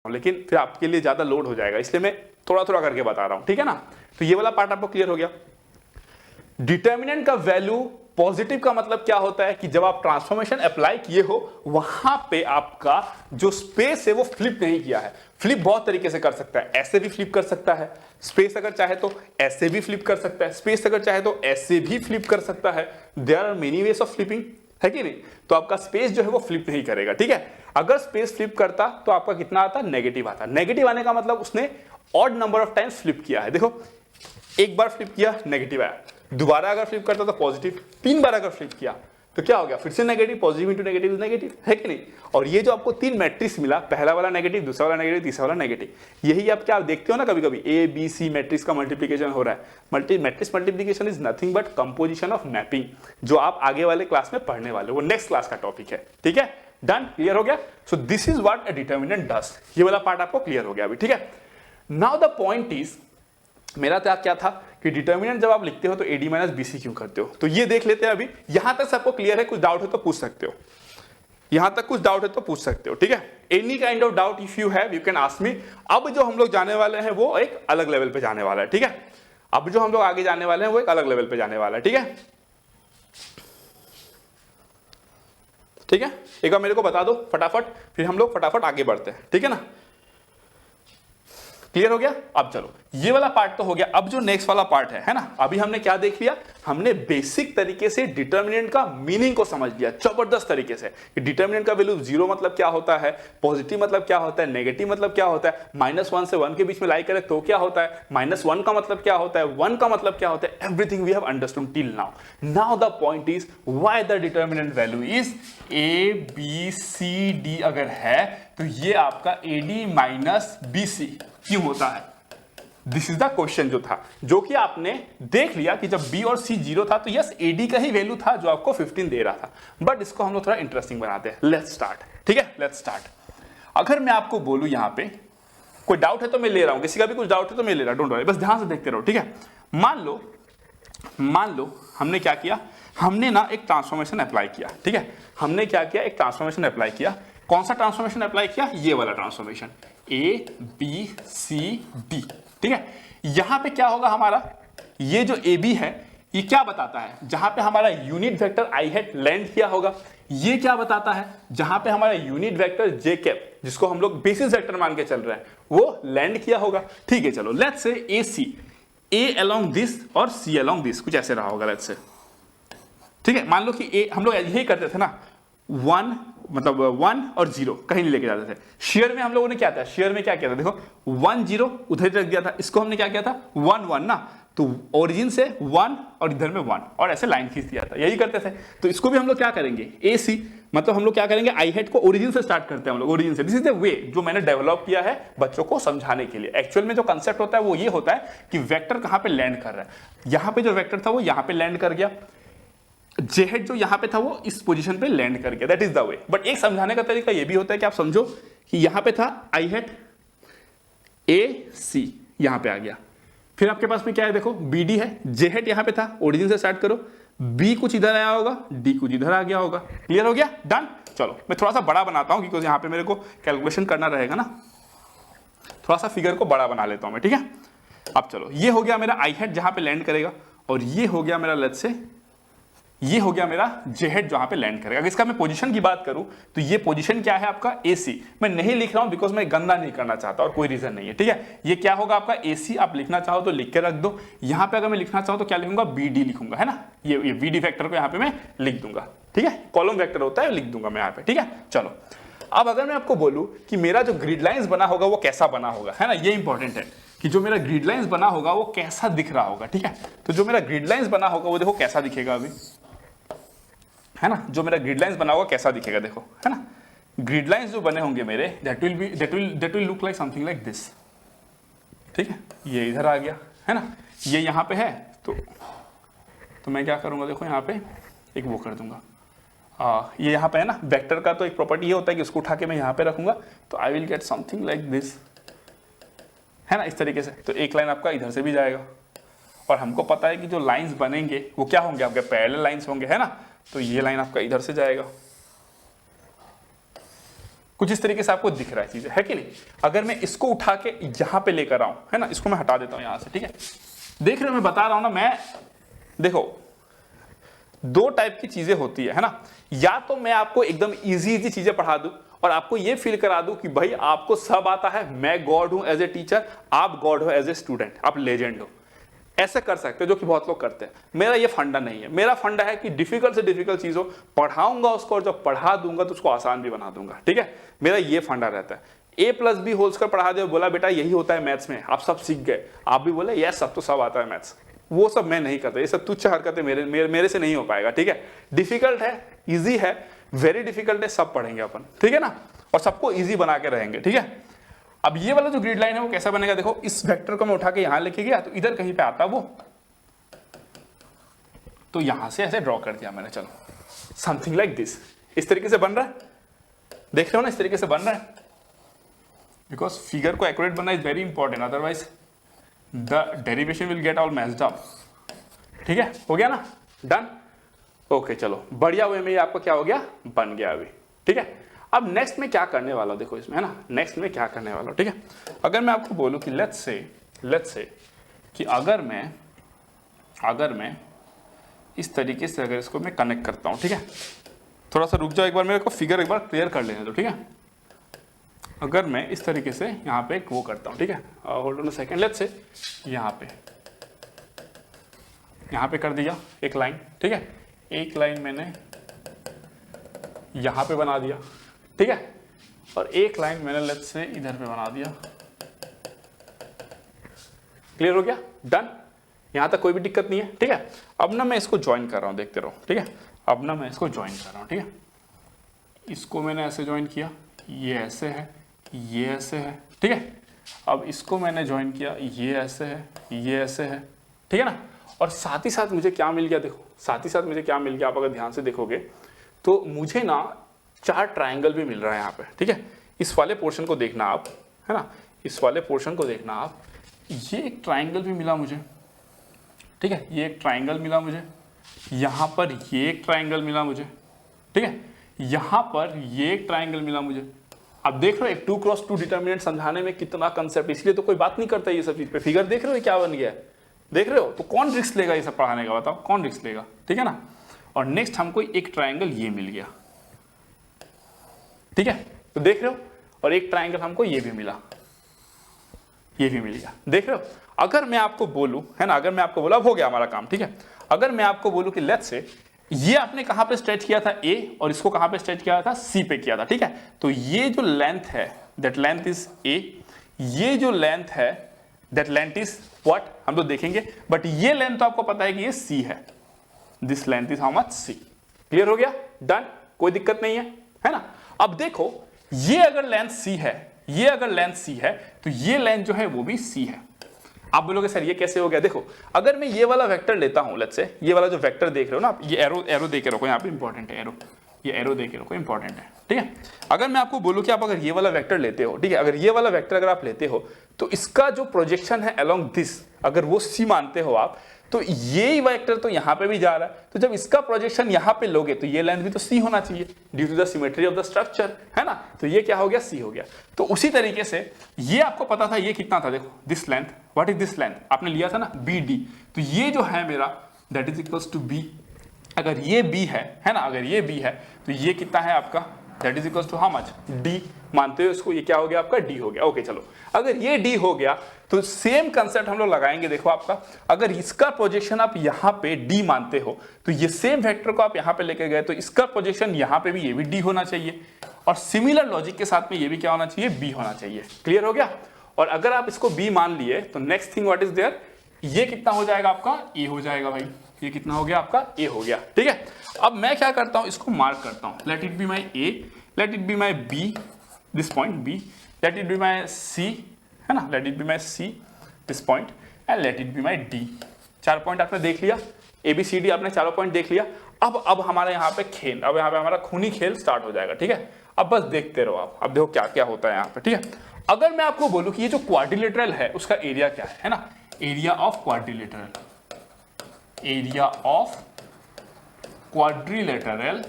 हूं, लेकिन फिर आपके लिए ज्यादा लोड हो जाएगा, इसलिए मैं थोड़ा थोड़ा करके बता रहा हूं, ठीक है ना। तो ये वाला पार्ट आपको क्लियर हो गया। डिटर्मिनेंट का वैल्यू पॉजिटिव का मतलब क्या होता है कि जब आप ट्रांसफॉर्मेशन अप्लाई किए हो वहां पे आपका जो स्पेस है वो फ्लिप नहीं किया है। फ्लिप बहुत तरीके से कर सकता है, ऐसे भी फ्लिप कर सकता है स्पेस, अगर चाहे तो ऐसे भी फ्लिप कर सकता है स्पेस, अगर चाहे तो ऐसे भी फ्लिप कर सकता है। There are many ways of flipping, है कि नहीं। तो आपका स्पेस जो है वो फ्लिप नहीं करेगा, ठीक है। अगर स्पेस फ्लिप करता तो आपका कितना आता, नेगेटिव आता। नेगेटिव आने का मतलब उसने odd number of times flip किया है। देखो एक बार फ्लिप किया नेगेटिव आया, दोबारा अगर फ्लिप करता तो पॉजिटिव, 3 बार अगर फ्लिप किया तो क्या हो गया, फिर से negative, positive into negative is negative, है कि नहीं। और ये जो आपको 3 मैट्रिक्स मिला, पहला वाला नेगेटिव, दूसरा वाला नेगेटिव, तीसरा वाला नेगेटिव, यही आप क्या देखते हो ना कभी कभी ए बी सी मैट्रिक्स का मल्टीप्लीकेशन हो रहा है। Matrix multiplication is nothing but composition of mapping, जो आप आगे वाले क्लास में पढ़ने वाले हो, वो नेक्स्ट क्लास का टॉपिक है, ठीक है। डन, क्लियर हो गया। So this is what a determinant does, ये वाला पार्ट आपको क्लियर हो गया अभी, ठीक है। नाउ द पॉइंट इज, मेरा तो क्या था कि डिटर्मिनेंट जब आप लिखते हो तो एडी माइनस बीसी क्यों करते हो, तो ये देख लेते हैं अभी। यहां तक सबको क्लियर है, कुछ डाउट है तो पूछ सकते हो, यहां तक कुछ डाउट है तो पूछ सकते हो, ठीक है। Any kind of doubt if you have you can ask me. अब जो हम लोग जाने वाले हैं वो एक अलग लेवल पे जाने वाला है, ठीक है। अब जो हम लोग आगे जाने वाले हैं वो एक अलग लेवल पे जाने वाला है, ठीक है। ठीक है, एक बार मेरे को बता दो फटाफट, फिर हम लोग फटाफट आगे बढ़ते हैं, ठीक है ना। क्लियर हो गया। अब चलो ये वाला पार्ट तो हो गया, अब जो नेक्स्ट वाला पार्ट है ना, अभी हमने क्या देख लिया, हमने बेसिक तरीके से डिटर्मिनेंट का मीनिंग को समझ लिया जबरदस्त तरीके से कि डिटर्मिनेंट का वैल्यू 0 मतलब क्या होता है, पॉजिटिव मतलब क्या होता है, नेगेटिव मतलब क्या होता है, -1 से 1 के बीच में लाई करे तो क्या होता है, -1 का मतलब क्या होता है, 1 का मतलब क्या होता है, everything we have understood till now. Now the point is why the determinant value is A B C D अगर है तो ये आपका एडी माइनस बीसी क्यों होता है। दिस इज द क्वेश्चन जो था, जो कि आपने देख लिया कि जब b और c 0 था तो यस एडी का ही वैल्यू था जो आपको 15 दे रहा था। बट इसको हम लोग थोड़ा इंटरेस्टिंग बनाते हैं, लेट्स स्टार्ट, ठीक है, लेट्स स्टार्ट। अगर मैं आपको बोलूं यहां पे कोई डाउट है तो मैं ले रहा हूं, किसी का भी कुछ डाउट है तो मैं ले रहा हूं, डोंट वरी, बस ध्यान से देखते रहो, ठीक है। मान लो हमने क्या किया, हमने ना एक ट्रांसफॉर्मेशन अप्लाई किया, ठीक है। हमने क्या किया, एक ट्रांसफॉर्मेशन अप्लाई किया। कौन सा ट्रांसफॉर्मेशन अप्लाई किया, ये वाला transformation, A B C D, ठीक है। यहां पे क्या होगा हमारा, ये जो ए बी है ये क्या बताता है, जहां पे हमारा unit vector I had land किया होगा। ये क्या बताता है, जहां पे हमारा यूनिट वेक्टर जे कैप, जिसको हम लोग बेसिस वेक्टर मान के चल रहे हैं, वो लैंड किया होगा, ठीक है। चलो let's say A C, a along this और सी अलोंग दिस, कुछ ऐसे रहा होगा लेट्स से, ठीक है। मान लो कि ए, हम लोग यही करते थे ना, 1 मतलब 1 और 0 कहीं नहीं लेके जाते थे। शेयर में हम लोगों ने क्या था, शेयर में क्या किया था, देखो 1 0 उधर रख दिया था, इसको हमने क्या किया था 1 1 ना, तो ओरिजिन से 1 और इधर में 1 और ऐसे लाइन खींच दिया था, यही करते थे। तो इसको भी हम लोग क्या करेंगे, ए सी मतलब हम लोग क्या करेंगे, आई हेड को ओरिजिन से स्टार्ट करते हैं हम लोग, ओरिजिन से। दिस इज द वे जो मैंने डेवलप किया है बच्चों को समझाने के लिए। एक्चुअल में जो कंसेप्ट होता है वो ये होता है कि वेक्टर कहां पे लैंड कर रहा है। यहां पे जो वेक्टर था वो यहां पे लैंड कर गया, जे हेड जो यहां पे था वो इस पोजीशन पे लैंड कर गया, that is the way. But एक समझाने का तरीका ये भी होता है कि आप समझो कि यहां पे था आई हेड ए सी, यहां पे आ गया, फिर आपके पास में क्या है, देखो बी डी है, जे हेड यहां पे था, ओरिजिन से स्टार्ट करो, बी कुछ इधर आया होगा, डी कुछ इधर आ गया होगा, क्लियर हो गया, डन। चलो मैं थोड़ा सा बड़ा बनाता हूं क्योंकि यहां पे मेरे को कैलकुलेशन करना रहेगा ना, थोड़ा सा फिगर को बड़ा बना लेता हूं मैं, ठीक है। अब चलो ये हो गया मेरा आई हेड जहां पे लैंड करेगा, और ये हो गया मेरा लेट्स से, ये हो गया मेरा जे हेड जहां पे लैंड करेगा। अगर इसका मैं पोजीशन की बात करूं तो ये पोजीशन क्या है आपका AC, मैं नहीं लिख रहा हूं बिकॉज मैं गंदा नहीं करना चाहता और कोई रीजन नहीं है, ठीक है। ये क्या होगा आपका AC, आप लिखना चाहो तो लिख के रख दो। यहां पे अगर मैं लिखना चाहूं तो क्या लिखूंगा, BD लिखूंगा, है ना, ये VD फैक्टर को यहां पे मैं लिख दूंगा, ठीक है। कॉलम वेक्टर होता है, लिख दूंगा मैं यहां पे, ठीक है। चलो अब अगर मैं आपको बोलूं कि मेरा जो ग्रिड लाइंस बना होगा वो कैसा बना होगा, है ना, ये इंपॉर्टेंट है कि जो मेरा ग्रिड लाइंस बना होगा वो कैसा दिख रहा होगा, ठीक है। तो जो मेरा ग्रिड लाइंस बना होगा वो देखो कैसा दिखेगा अभी, है ना, जो मेरा ग्रिड लाइंस बना होगा कैसा दिखेगा, देखो, है ना। ग्रिड लाइंस जो बने होंगे मेरे, that will look like something like this, ठीक है। ये इधर आ गया, है ना, ये यहां पे है, तो मैं क्या करूंगा, देखो यहां पे एक वो कर दूंगा, ये यहां पे है ना, वेक्टर का तो एक प्रॉपर्टी ये होता है कि उसको उठा के मैं यहां पे रखूंगा तो I will get something like this, है ना, इस तरीके से। तो एक लाइन आपका इधर से भी जाएगा, और हमको पता है कि जो लाइंस बनेंगे वो क्या होंगे, आपके पैरेलल लाइंस होंगे, है ना। तो ये लाइन आपका इधर से जाएगा, कुछ इस तरीके से आपको दिख रहा है चीजें, है कि नहीं। अगर मैं इसको उठा के यहां पे लेकर आऊं, है ना, इसको मैं हटा देता हूं यहां से, ठीक है। देख रहे हो मैं बता रहा हूं ना, मैं देखो दो टाइप की चीजें होती है ना। या तो मैं आपको एकदम इजी चीजें पढ़ा दूं और आपको ये फील करा दूं कि भाई आपको सब आता है, मैं गॉड हूं एज ए टीचर, आप गॉड हो एज ए स्टूडेंट, आप लेजेंड हो। ऐसे कर सकते हो, जो कि बहुत लोग करते हैं। मेरा ये फंडा नहीं है। मेरा फंडा है कि डिफिकल्ट से डिफिकल्ट चीज हो, पढ़ाऊंगा उसको, और जब पढ़ा दूंगा तो उसको आसान भी बना दूंगा, ठीक है। मेरा ये फंडा रहता है। a+b होल स्क्वायर पढ़ा दे, बोला बेटा यही होता है मैथ्स में, आप सब सीख गए, आप भी बोले यस सब तो सब आता है मैथ्स, वो सब मैं नहीं करता। ये सब तुच्छ हरकतें मेरे से नहीं हो पाएगा, ठीक है। डिफिकल्ट है, इजी है, वेरी डिफिकल्ट है, सब पढ़ेंगे अपन, ठीक है ना, और सबको इजी बना के रहेंगे, ठीक है। अब ये वाला जो ग्रिड लाइन है वो कैसा बनेगा, देखो इस वेक्टर को मैं उठा के यहां लेके गया तो इधर कहीं पे आता वो, तो यहां से ऐसे ड्रॉ कर दिया मैंने, चलो समथिंग लाइक दिस, इस तरीके से बन रहा है, देख रहे हो ना, इस तरीके से बन रहा है। बिकॉज फिगर को एक्यूरेट बनना is very important, otherwise the derivation will get all messed up, ठीक है। हो गया ना, डन, ओके चलो, बढ़िया वे में आपका क्या हो गया, बन गया अभी, ठीक है। अब नेक्स्ट में क्या करने वाला हूं, देखो इसमें, है ना, नेक्स्ट में क्या करने वाला हूं, ठीक है। अगर मैं आपको बोलूं कि लेट्स से कि अगर मैं इस तरीके से अगर इसको मैं कनेक्ट करता हूं, ठीक है, थोड़ा सा रुक जाओ, एक बार मेरे को फिगर एक बार क्लियर कर लेने दो, ठीक है। अगर मैं इस तरीके से यहां पे वो करता हूं, ठीक है, hold on a second, let's say यहां पे कर दिया एक लाइन, ठीक है, एक लाइन मैंने यहां पे बना दिया, ठीक है, और एक लाइन मैंने लेट्स से इधर पे बना दिया। क्लियर हो गया, डन, यहां तक कोई भी दिक्कत नहीं है, ठीक है। अब ना मैं इसको ज्वाइन कर रहा हूं, देखते रहो, ठीक है। अब ना मैं इसको ज्वाइन कर रहा हूं, ठीक है, इसको मैंने ऐसे ज्वाइन किया, ये ऐसे है, ये ऐसे है, ठीक है। अब इसको मैंने ज्वाइन किया, ये ऐसे है, ये ऐसे है, ठीक है ना। और साथ ही साथ मुझे क्या मिल गया, देखो साथ ही साथ मुझे क्या मिल गया, आप अगर ध्यान से देखोगे तो मुझे ना 4 ट्राइंगल भी मिल रहा है यहाँ पे, ठीक है। इस वाले पोर्शन को देखना आप, है ना, इस वाले पोर्शन को देखना आप, ये एक ट्राइंगल भी मिला मुझे, ठीक है, ये एक ट्राइंगल मिला मुझे, यहाँ पर ये एक ट्राइंगल मिला मुझे, ठीक है, यहाँ पर ये एक ट्राइंगल मिला मुझे। अब देख रहे हो एक 2x2 डिटर्मिनेंट समझाने में कितना कंसेप्ट, इसलिए तो कोई बात नहीं करता ये सब चीज पे। फिगर देख रहे हो क्या बन गया है, देख रहे हो, तो कौन रिस्क लेगा ये सब पढ़ाने का, बताओ कौन रिस्क लेगा, ठीक है ना। और नेक्स्ट हमको एक ट्राइंगल ये मिल गया, ठीक है, तो देख रहे हो, और एक ट्राइंगल हमको ये भी मिला, ये भी मिल गया, देख रहे हो। अगर मैं आपको बोलूं, है ना, अगर मैं आपको बोला, अब हो गया हमारा काम, ठीक है। अगर मैं आपको बोलूं कि लेट्स से ये आपने कहां पे स्ट्रेच किया था, ए, और इसको कहां पे स्ट्रेच किया था, सी पे किया था, ठीक है। तो ये जो लेंथ है, दैट लेंथ इज ए, ये जो लेंथ है दैट लेंथ इज व्हाट, हम लोग देखेंगे, बट ये लेंथ तो आपको पता है कि ये सी है, this length is how much, C. Clear हो गया, डन, कोई दिक्कत नहीं है ना। अब देखो ये अगर लेंथ सी है, ये अगर लेंथ सी है, तो ये लेंथ जो है वो भी सी है। आप बोलोगे सर ये कैसे हो गया, देखो अगर मैं ये वाला वेक्टर लेता हूं, लेट्स से ये वाला जो वेक्टर देख रहे हो ना आप, ये एरो दे के रखो, यहाँ पे इंपॉर्टेंट है एरो, ये एरो दे के रखो, इंपॉर्टेंट है, ठीक है। अगर मैं आपको बोलूं कि आप अगर ये वाला वेक्टर लेते हो, ठीक है, अगर ये वाला वेक्टर अगर आप लेते हो तो इसका जो प्रोजेक्शन है अलोंग दिस, अगर वो सी मानते हो आप, तो ये वेक्टर तो यहां पे भी जा रहा है, तो जब इसका प्रोजेक्शन यहां पे लोगे तो ये लेंथ भी तो सी होना चाहिए, due to the symmetry of the structure, है ना। तो ये क्या हो गया, सी हो गया। तो उसी तरीके से ये आपको पता था ये कितना था, देखो this length, what is this length, आपने लिया था ना बी डी, तो ये जो है मेरा that is equals to B. अगर ये बी है ना, अगर ये बी है तो ये कितना है आपका, that is equals to how much, D मानते हो इसको, ये क्या हो गया आपका, डी हो गया। ओके चलो, अगर ये डी हो गया तो सेम कंसेप्ट हम लोग लगाएंगे, देखो आपका अगर इसका प्रोजेक्शन आप यहाँ पे डी मानते हो, तो ये सेम वेक्टर को आप यहाँ पे लेके गए तो इसका प्रोजेक्शन यहाँ पे भी ये भी डी होना चाहिए, और सिमिलर लॉजिक के साथ में ये भी क्या होना चाहिए, बी होना चाहिए। क्लियर हो गया। और अगर आप इसको बी मान लिए तो next thing what is there, ये कितना हो जाएगा आपका, ए हो जाएगा भाई, ये कितना हो गया आपका, ए हो गया, ठीक है। अब मैं क्या करता हूं, इसको मार्क करता हूं, let it be my A, let it be my B, this point B, let it be my C, है ना, let it be my C this point, and let it be my D. 4 point आपने देख लिया, ए B C D आपने चारों point देख लिया। अब हमारे यहाँ पे खेल, अब यहाँ पे हमारा खूनी खेल स्टार्ट हो जाएगा, ठीक है। अब बस देखते रहो आप, अब देखो क्या क्या होता है यहाँ पे, ठीक है। अगर मैं आपको बोलूं कि ये जो क्वाड्रिलेटरल है उसका एरिया क्या है ना, area of quadrilateral, area of quadrilateral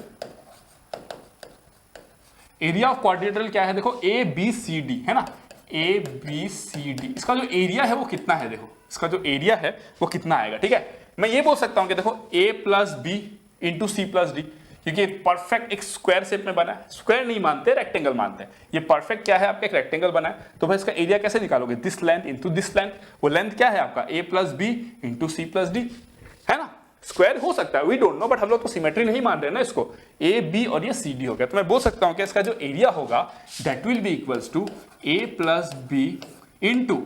area of quadrilateral क्या है देखो, ए बी सी डी है ना, ए बी सी डी, इसका जो एरिया है वो कितना है, देखो इसका जो एरिया है वो कितना आएगा। ठीक है, मैं ये बोल सकता हूं कि देखो a plus B into C plus D, क्योंकि परफेक्ट एक स्क्वायर शेप में बना है, स्क्वायर नहीं मानते रेक्टेंगल मानते हैं, ये परफेक्ट क्या है आपका एक रेक्टेंगल बना है, तो भाई इसका एरिया कैसे निकालोगे, this length into this length, वो लेंथ क्या है आपका a plus B into C plus D, है ना, स्क्वायर हो सकता है, वी डोंट नो, बट हम लोग तो सिमेट्री नहीं मान रहे ना इसको, ए बी और ये सी डी हो गया, तो मैं बोल सकता हूं कि इसका जो एरिया होगा that will be equals to a plus B into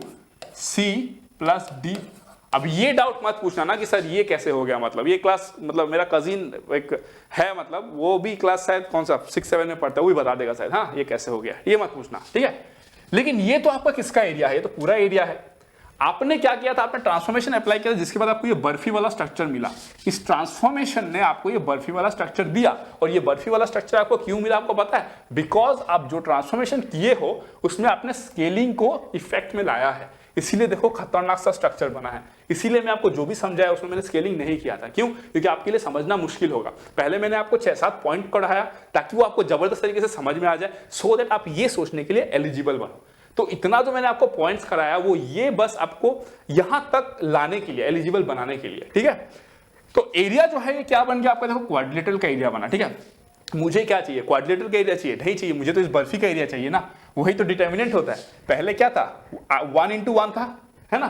C plus D. अब ये डाउट मत पूछना ना कि सर ये कैसे हो गया, मतलब ये क्लास, मतलब मेरा कजिन एक है, मतलब वो भी क्लास शायद कौन सा 6-7 में पढ़ता है, वो भी बता देगा शायद, हाँ ये कैसे हो गया, ये मत पूछना, ठीक है। लेकिन ये तो आपका किसका एरिया है, ये तो पूरा एरिया है। आपने क्या किया था, आपने ट्रांसफॉर्मेशन अप्लाई किया, जिसके बाद आपको ये बर्फी वाला स्ट्रक्चर मिला, इस ट्रांसफॉर्मेशन ने आपको ये बर्फी वाला स्ट्रक्चर दिया, और ये बर्फी वाला स्ट्रक्चर आपको क्यों मिला आपको पता है, बिकॉज आप जो ट्रांसफॉर्मेशन किए हो उसमें आपने स्केलिंग को इफेक्ट में लाया है, इसीलिए देखो खतरनाक सा स्ट्रक्चर बना है। इसीलिए मैं आपको जो भी समझाया उसमें मैंने स्केलिंग नहीं किया था, क्यों, क्योंकि आपके लिए समझना मुश्किल होगा। पहले मैंने आपको 6-7 पॉइंट पढ़ाया ताकि वो आपको जबरदस्त तरीके से समझ में आ जाए, सो दैट आप ये सोचने के लिए एलिजिबल बनो। तो इतना जो मैंने आपको पॉइंट्स कराया वो ये बस आपको यहां तक लाने के लिए, एलिजिबल बनाने के लिए, ठीक है। तो एरिया जो है ये क्या बन गया आपका, देखो क्वाड्रिलेटरल का एरिया बना, ठीक है। मुझे क्या चाहिए, क्वाड्रिलेटरल का एरिया चाहिए, नहीं चाहिए, मुझे तो इस बर्फी का एरिया चाहिए ना, वही तो डिटर्मिनेंट होता है। पहले क्या था, 1 into 1 था, है ना,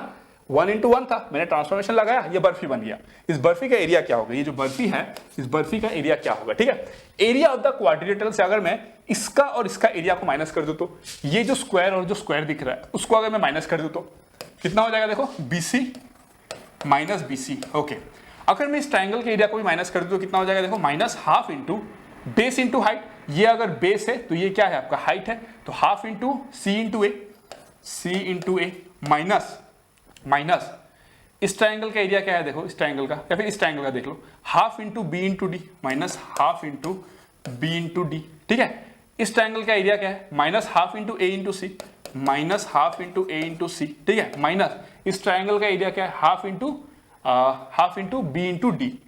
1 into 1 था, मैंने ट्रांसफॉर्मेशन लगाया, ये बर्फी बन गया। इस बर्फी का एरिया क्या होगा, ये जो बर्फी है इस बर्फी का एरिया क्या होगा, ठीक है। एरिया ऑफ द क्वाड्रिलेटरल से अगर मैं इसका और इसका एरिया को माइनस कर दूं, तो ये जो स्क्वायर और जो स्क्वायर दिख रहा है उसको अगर मैं माइनस कर दूं तो कितना हो जाएगा, देखो BC माइनस BC, ओके। अगर मैं इस ट्राइंगल के एरिया को भी माइनस कर दूं तो कितना हो जाएगा, देखो -½ इंटू बेस इंटू हाइट, ये अगर बेस है तो ये क्या है आपका हाइट है, तो ½ इंटू C इंटू ए माइनस इस ट्राइंगल का एरिया क्या है, देखो इस ट्राइंगल का, या फिर इस ट्राइंगल का देख लो, ½ into B into D minus ½ into B into D, ठीक है। इस ट्राइंगल का एरिया क्या है, -½ into A into C minus ½ into A into C, ठीक है, माइनस इस ट्राइंगल का एरिया क्या है, ½ into B into D,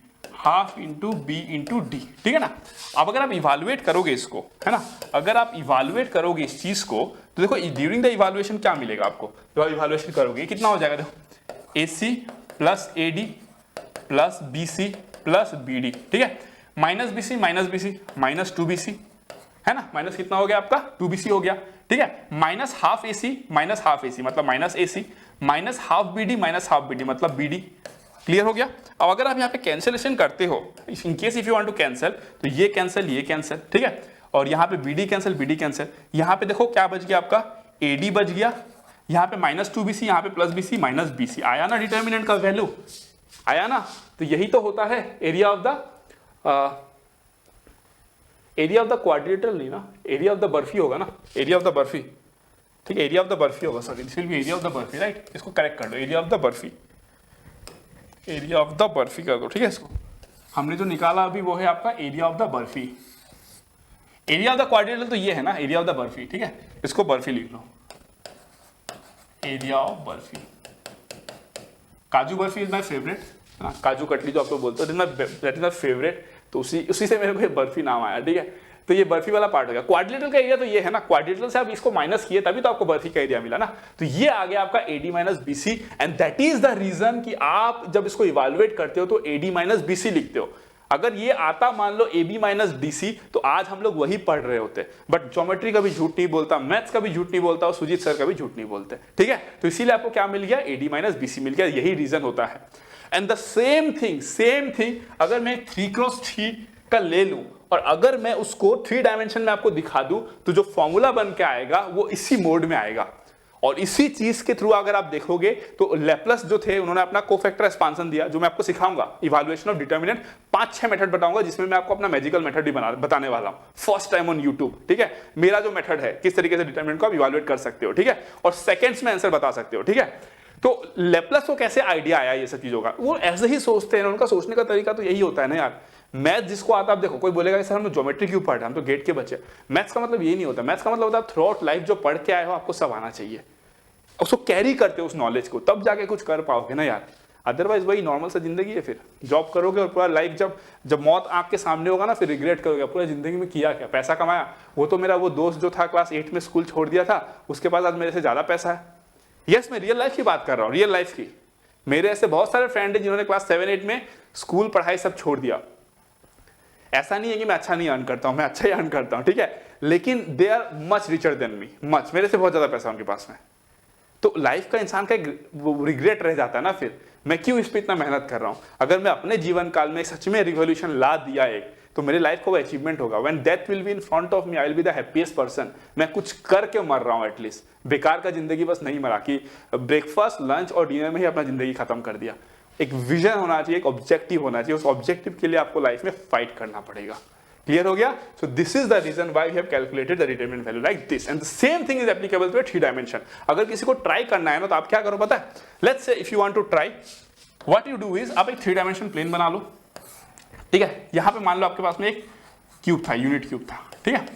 ½ into B into D, ठीक है ना। अब अगर आप इवालुएट करोगे इसको, है ना, अगर आप इवालुएट करोगे इस चीज को, तो देखो ड्यूरिंग द इवालुएशन क्या मिलेगा आपको, जब आप इवालुएशन करोगे कितना हो जाएगा, देखो AC plus AD plus BC plus BD, ठीक है, -BC माइनस 2BC, है ना, माइनस कितना हो गया आपका 2BC हो गया, ठीक है, -½ AC मतलब -AC -½ BD मतलब BD, क्लियर हो गया। अब अगर आप यहाँ पे कैंसिलेशन करते हो, in case if you want to cancel, तो ये कैंसिल, ठीक है, और यहाँ पे BD कैंसिल, यहाँ पे देखो क्या बच गया आपका, AD बच गया, यहाँ पे -2BC, यहाँ पे +BC माइनस BC, आया ना डिटर्मिनेंट का वैल्यू, आया ना। तो यही तो होता है एरिया ऑफ द क्वाड्रिलेटरल, नहीं ना, एरिया ऑफ द बर्फी होगा ना, एरिया ऑफ द बर्फी, ठीक है, एरिया ऑफ द बर्फी होगा, sorry this will be area of the barfi, right, इसको करेक्ट कर दो, area of the barfi, area of the barfi कर दो, ठीक है। इसको हमने जो निकाला अभी वो है आपका area of the barfi. Area of the quadrilateral तो ये है ना, एरिया ऑफ द बर्फी, ठीक है, इसको बर्फी लिख लो, एरिया ऑफ बर्फी। काजू बर्फी इज माय फेवरेट, काजू कटली जो आप लोग बोलते हो, दैट इज माय फेवरेट, तो उसी से मेरे को ये बर्फी नाम आया, ठीक है। तो ये बर्फी वाला पार्ट हो गया। क्वाड्रिलेटरल का एरिया तो ये है ना, क्वाड्रिलेटरल से आप इसको माइनस किए तभी तो आपको बर्फी का एरिया मिला ना, तो ये आ गया आपका AD minus BC, and that is the reason कि आप जब इसको इवेलुएट करते हो तो AD माइनस BC लिखते हो। अगर ये आता मान लो AB माइनस DC, तो आज हम लोग वही पढ़ रहे होते, बट ज्योमेट्री का भी झूठ नहीं बोलता, मैथ्स का भी झूठ नहीं बोलता, और सुजीत सर का भी झूठ नहीं बोलते, ठीक है। तो इसीलिए आपको क्या मिल गया, AD माइनस BC मिल गया, यही रीजन होता है। एंड द सेम थिंग अगर मैं 3x3 का ले लूं और अगर मैं उसको 3 डायमेंशन में आपको दिखा दूं, तो जो फॉर्मूला बन के आएगा वो इसी मोड में आएगा, और इसी चीज के थ्रू अगर आप देखोगे तो लेप्लस जो थे उन्होंने अपना कोफैक्टर एक्सपांशन दिया, जो मैं आपको सिखाऊंगा, इवैल्यूएशन ऑफ डिटर्मिनेंट, 5-6 मेथड बताऊंगा, जिसमें मैं आपको अपना मैजिकल मेथड भी बताने वाला हूं फर्स्ट टाइम ऑन यूट्यूब, ठीक है। मेरा जो मेथड है किस तरीके से डिटर्मिनेंट को आप इवैल्यूएट कर सकते हो, ठीक है, और सेकंड्स में आंसर बता सकते हो, ठीक है। तो लेप्लस को कैसे आइडिया आया ये सब चीजों का, वो ऐसे ही सोचते हैं, उनका सोचने का तरीका तो यही होता है ना यार। मैथ जिसको आता है, आप देखो कोई बोलेगा कि सर हम ज्योमेट्री क्यों पढ़ रहे हैं, हम तो गेट के बच्चे। मैथ्स का मतलब ये नहीं होता, मैथ्स का मतलब होता है थ्रू आउट लाइफ जो पढ़ के आए हो आपको सब आना चाहिए, उसको कैरी करते हो उस नॉलेज को, तब जाके कुछ कर पाओगे ना यार। अदरवाइज वही नॉर्मल सा जिंदगी है। फिर जॉब करोगे और पूरा लाइफ जब मौत आंख के सामने होगा ना, फिर रिग्रेट करोगे पूरा जिंदगी में किया क्या, पैसा कमाया, वो तो मेरा वो दोस्त जो था क्लास 8 में स्कूल छोड़ दिया था, उसके पास आज मेरे से ज्यादा पैसा है। यस, मैं रियल लाइफ की बात कर रहा हूँ, रियल लाइफ की। मेरे ऐसे बहुत सारे फ्रेंड हैं जिन्होंने क्लास 7-8 में स्कूल पढ़ाई सब छोड़ दिया। ऐसा नहीं है कि मैं अच्छा नहीं अर्न करता हूँ, मैं अच्छा ही अर्न करता हूँ, ठीक है, लेकिन they are much richer than me, much, मेरे से बहुत ज्यादा पैसा उनके पास में। तो लाइफ का इंसान का रिग्रेट रह जाता है ना, फिर मैं क्यों इस पे इतना मेहनत कर रहा हूँ। अगर मैं अपने जीवन काल में सच में रिवॉल्यूशन ला दिया एक, तो मेरे लाइफ को वो अचीवमेंट होगा। When death will be in front of me, I will be the happiest person. मैं कुछ करके मर रहा हूँ एटलीस्ट, बेकार का जिंदगी बस नहीं मरा कि ब्रेकफास्ट लंच और डिनर में ही अपना जिंदगी खत्म कर दिया। एक विजन होना चाहिए, एक ऑब्जेक्टिव होना चाहिए, उस ऑब्जेक्टिव के लिए आपको लाइफ में फाइट करना पड़ेगा। क्लियर हो गया? So this is the reason why we have calculated the determinant value like this, and the same thing is applicable to a 3 dimension. अगर किसी को ट्राई करना है ना, तो आप क्या करो पता है, let's say if you want to try, what you do is आप एक 3 डायमेंशन प्लेन बना लो, ठीक है। यहां पे मान लो आपके पास में एक क्यूब था, यूनिट क्यूब था, ठीक है।